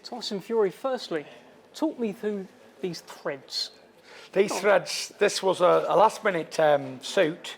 Tyson Fury, firstly, talk me through these threads. These threads, this was a last-minute suit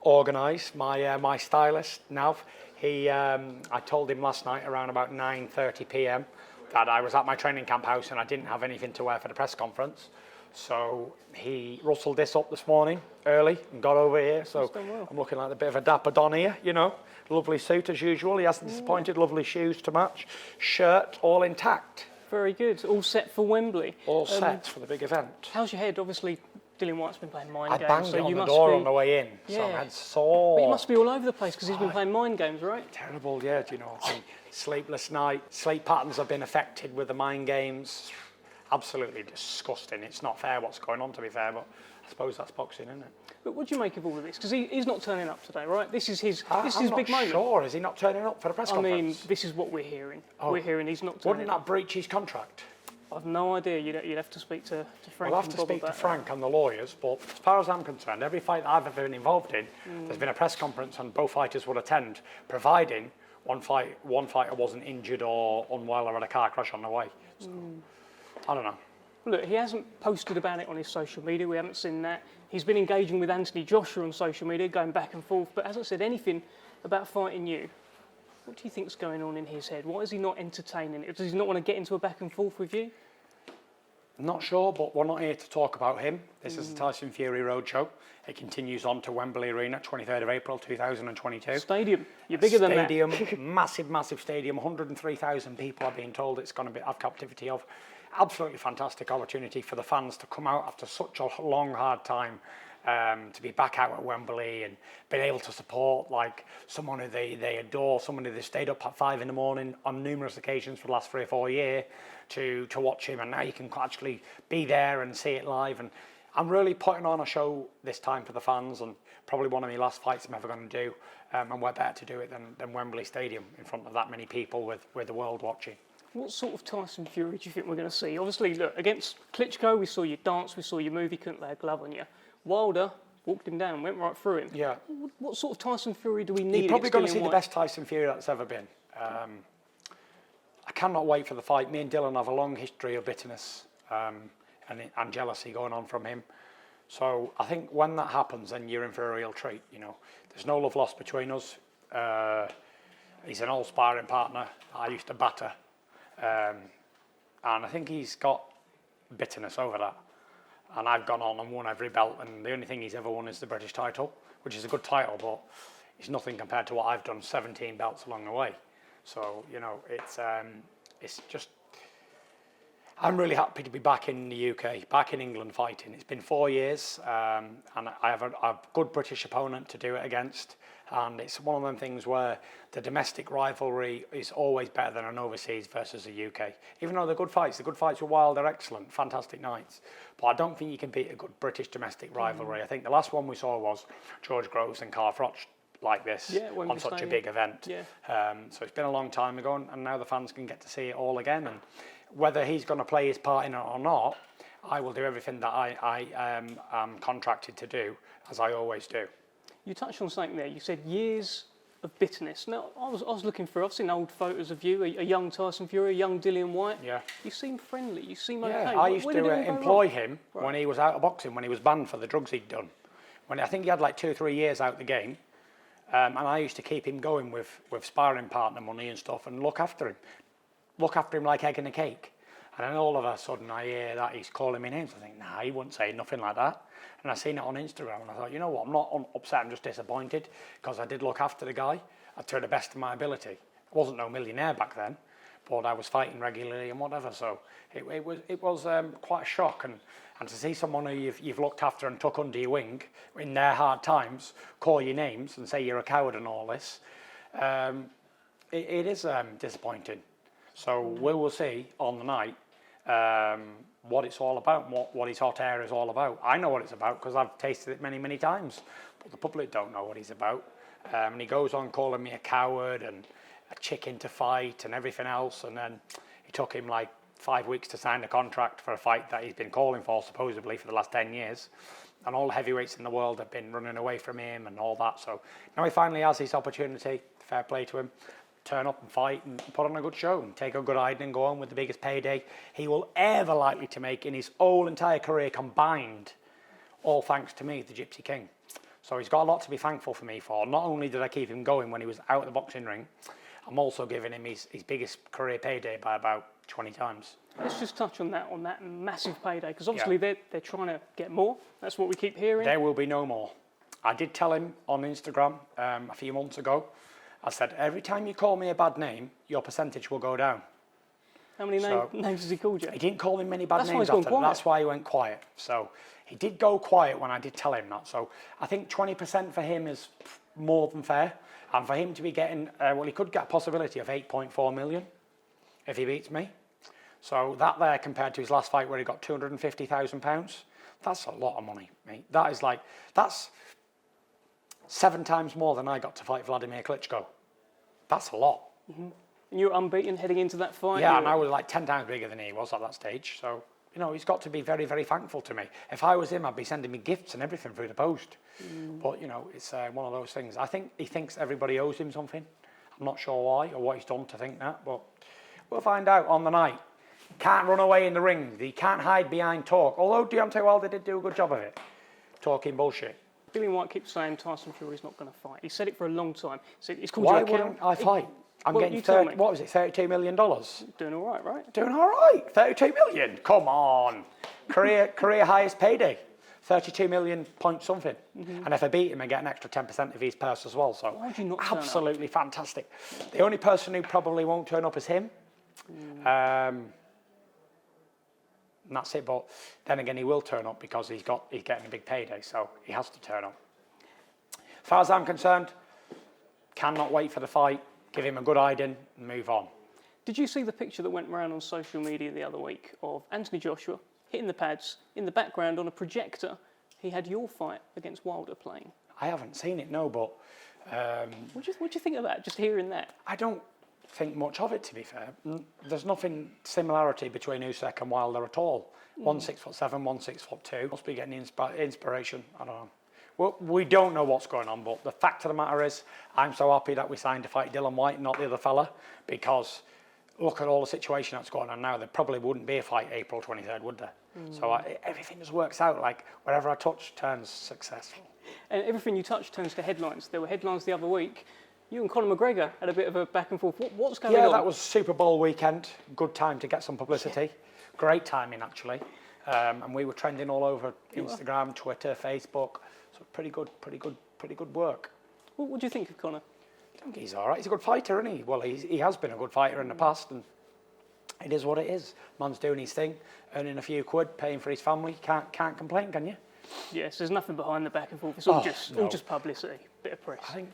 organised. My stylist, Nav, I told him last night around about 9:30 p.m. that I was at my training camp house and I didn't have anything to wear for the press conference. So he rustled this up this morning early and got over here. So well. I'm looking like a bit of a dapper Don here, you know. Lovely suit as usual. He hasn't disappointed. Lovely shoes to match. Shirt all intact. Very good. All set for Wembley. All set for the big event. How's your head? Obviously, Dillian Whyte's been playing mind games. I banged it on the door on the way in, so my head's sore. But you must be all over the place because he's been playing mind games, right? Terrible, yeah. Do you know? Sleepless night. Sleep patterns have been affected with the mind games. Absolutely disgusting. It's not fair what's going on, to be fair, but I suppose that's boxing, isn't it? But what do you make of all of this? Because he's not turning up today, right? This is his big moment. I'm not sure. Is he not turning up for the press conference? I mean, this is what we're hearing. We're hearing he's not turning up. Wouldn't that breach his contract? I've no idea. You'd have to speak to Frank. We'll have to speak to Frank and the lawyers, but as far as I'm concerned, every fight that I've ever been involved in, there's been a press conference and both fighters would attend, providing one fighter wasn't injured or unwell or had a car crash on the way. So, I don't know. Look, he hasn't posted about it on his social media. We haven't seen that. He's been engaging with Anthony Joshua on social media, going back and forth. But as I said, anything about fighting you, what do you think's going on in his head? Why is he not entertaining it? Does he not want to get into a back and forth with you? I'm not sure, but we're not here to talk about him. This is the Tyson Fury Roadshow. It continues on to Wembley Arena, 23rd of April, 2022. Stadium. You're bigger than that. Stadium, massive stadium. 103,000 people are being told it's going to have captivity of. Absolutely fantastic opportunity for the fans to come out after such a long, hard time, to be back out at Wembley and being able to support like someone who they adore, someone who they stayed up at 5 a.m. on numerous occasions for the last 3 or 4 years to watch him, and now you can actually be there and see it live. And I'm really putting on a show this time for the fans, and probably one of my last fights I'm ever going to do, and we're better to do it than Wembley Stadium in front of that many people with the world watching. What sort of Tyson Fury do you think we're going to see? Obviously, look, against Klitschko, we saw you dance, we saw you move, he couldn't lay a glove on you. Wilder walked him down, went right through him. Yeah. What sort of Tyson Fury do we need? You're probably going to see the best Tyson Fury that's ever been. I cannot wait for the fight. Me and Dylan have a long history of bitterness and jealousy going on from him. So I think when that happens, then you're in for a real treat. You know, there's no love lost between us. He's an old sparring partner I used to batter. And I think he's got bitterness over that. And I've gone on and won every belt, and the only thing he's ever won is the British title, which is a good title, but it's nothing compared to what I've done, 17 belts along the way. So, you know, it's just... I'm really happy to be back in the UK, back in England fighting. It's been 4 years, and I have a good British opponent to do it against. And it's one of them things where the domestic rivalry is always better than an overseas versus the UK. Even though the good fights were wild, they're excellent, fantastic nights. But I don't think you can beat a good British domestic rivalry. I think the last one we saw was George Groves and Carl Froch like this on such a big event. Yeah. So it's been a long time ago, and now the fans can get to see it all again. And whether he's going to play his part in it or not, I will do everything that I am contracted to do, as I always do. You touched on something there. You said years of bitterness. Now, I was looking through. I've seen old photos of you, a young Tyson Fury, a young Dillian Whyte. Yeah. You seem friendly. You seem okay. I used to employ him when he was out of boxing, when he was banned for the drugs he'd done. When I think he had like 2 or 3 years out the game, and I used to keep him going with sparring partner money and stuff, and look after him like egg in a cake. And then all of a sudden I hear that he's calling me names. I think, nah, he wouldn't say nothing like that. And I seen it on Instagram, and I thought, you know what, I'm not upset, I'm just disappointed, because I did look after the guy to the best of my ability. I wasn't no millionaire back then, but I was fighting regularly and whatever, so it was quite a shock. And to see someone who you've looked after and took under your wing in their hard times call your names and say you're a coward and all this, it is disappointing. So we will see on the night what it's all about, what his hot air is all about. I know what it's about because I've tasted it many times, but the public don't know what he's about. And he goes on calling me a coward and a chicken to fight and everything else, and then it took him like 5 weeks to sign the contract for a fight that he's been calling for supposedly for the last 10 years, and all the heavyweights in the world have been running away from him and all that. So now he finally has his opportunity. Fair play to him. turn up and fight and put on a good show and take a good hiding and go on with the biggest payday he will ever likely to make in his whole entire career combined, all thanks to me, the Gypsy King. So he's got a lot to be thankful for me for. Not only did I keep him going when he was out of the boxing ring, I'm also giving him his biggest career payday by about 20 times. Let's just touch on that massive payday, because obviously they're trying to get more. That's what we keep hearing. There will be no more. I did tell him on Instagram a few months ago, I said, every time you call me a bad name, your percentage will go down. How many names has he called you? He didn't call me many bad names after that. That's why he went quiet. So he did go quiet when I did tell him that. So I think 20% for him is more than fair. And for him to be getting, he could get a possibility of 8.4 million if he beats me. So that there compared to his last fight where he got £250,000, that's a lot of money, mate. That's 7 times more than I got to fight Vladimir Klitschko. That's a lot. Mm-hmm. And you're unbeaten heading into that fight? Yeah, and I was like 10 times bigger than he was at that stage. So, he's got to be very, very thankful to me. If I was him, I'd be sending me gifts and everything through the post. But, it's one of those things. I think he thinks everybody owes him something. I'm not sure why or what he's done to think that, but we'll find out on the night. Can't run away in the ring. He can't hide behind talk. Although Deontay Wilder did do a good job of it, talking bullshit. Dillian Whyte keeps saying Tyson Fury's not going to fight. He said it for a long time. So it's called Why wouldn't I fight? I'm getting $32 million. Doing all right? Doing all right. 32 million. Come on. Career highest payday. 32 million point something. Mm-hmm. And if I beat him, I get an extra 10% of his purse as well. So why would you not absolutely fantastic. The only person who probably won't turn up is him. And that's it. But then again, he will turn up because he's getting a big payday, so he has to turn up. As far as I'm concerned, cannot wait for the fight. Give him a good hiding and move on. Did you see the picture that went around on social media the other week of Anthony Joshua hitting the pads in the background on a projector? He had your fight against Wilder playing. I haven't seen it, no, but what do you think of that? Just hearing that. I don't think much of it, to be fair. There's nothing similarity between Usyk and Wilder at all. One 6'7", one 6'2". Must be getting inspiration. I don't know. Well, we don't know what's going on, but the fact of the matter is, I'm so happy that we signed to fight Dillian Whyte, not the other fella, because look at all the situation that's going on now. There probably wouldn't be a fight April 23rd, would there? So everything just works out. Like whatever I touch turns successful. And everything you touch turns to headlines. There were headlines the other week. You and Conor McGregor had a bit of a back and forth. What's going on? Yeah, that was Super Bowl weekend. Good time to get some publicity. Yeah. Great timing, actually. And we were trending all over Instagram, Twitter, Facebook. So pretty good work. What do you think of Conor? I think he's all right. He's a good fighter, isn't he? Well, he has been a good fighter in the past, and it is what it is. Man's doing his thing, earning a few quid, paying for his family. Can't complain, can you? Yes, there's nothing behind the back and forth. It's all just publicity, bit of press. I think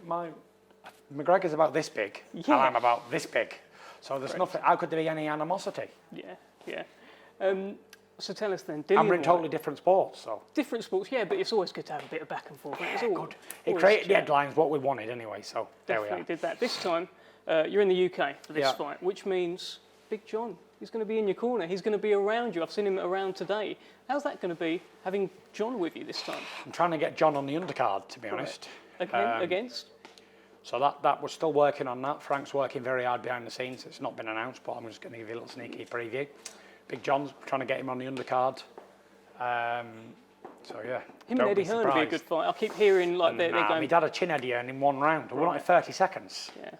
McGregor's about this big, and I'm about this big. So there's nothing. How could there be any animosity? Yeah. So tell us then, and we're in totally different sports, so. Different sports, yeah, but it's always good to have a bit of back and forth. Yeah, good. It created the headlines, what we wanted anyway, so there we are. Definitely did that. This time, you're in the UK for this fight, which means Big John, he's going to be in your corner. He's going to be around you. I've seen him around today. How's that going to be, having John with you this time? I'm trying to get John on the undercard, to be honest. Against? So that we're still working on that. Frank's working very hard behind the scenes. It's not been announced, but I'm just going to give you a little sneaky preview. Big John's trying to get him on the undercard. So yeah. Him and Eddie Hearn would be a good fight. I keep hearing like they're going. He'd had a chin Eddie Hearn in one round. We're not in 30 seconds. Yeah,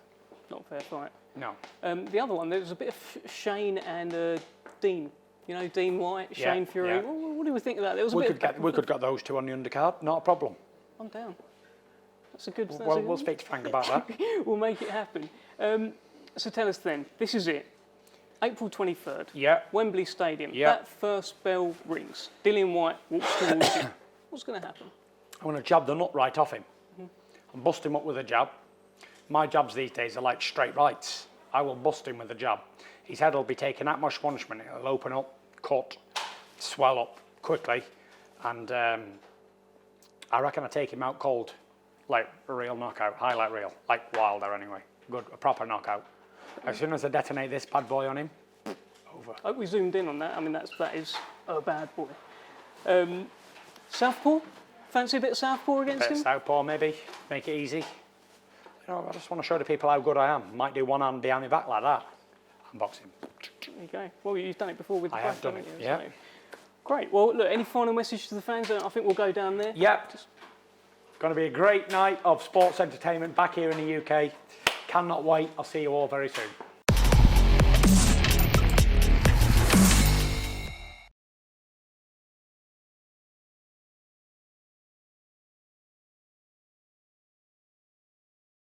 not a fair fight. No. The other one, there was a bit of Shane and Dean. You know, Dean White, Shane Fury. Yeah. What do we think of that? There was we could get those two on the undercard. Not a problem. I'm down. That's a good. We'll speak to Frank about that. We'll make it happen. So tell us then. This is it. April 23rd, Wembley Stadium. That first bell rings. Dillian Whyte walks towards you. What's going to happen? I'm going to jab the nut right off him. And bust him up with a jab. My jabs these days are like straight rights. I will bust him with a jab. His head will be taken that much punishment. It'll open up, cut, swell up quickly. And I reckon I take him out cold. Like a real knockout, highlight reel. Like Wilder anyway. A proper knockout. As soon as I detonate this bad boy on him, over. I hope we zoomed in on that. I mean, that is a bad boy. Southpaw? Fancy a bit of southpaw against him? Southpaw maybe. Make it easy. I just want to show the people how good I am. Might do one hand behind my back like that. I'm boxing. There you go. Well, you've done it before with the I have back, done haven't it, you? yeah. So, great. Well, look, any final message to the fans? I think we'll go down there. Yep. Going to be a great night of sports entertainment back here in the UK. Cannot wait. I'll see you all very soon.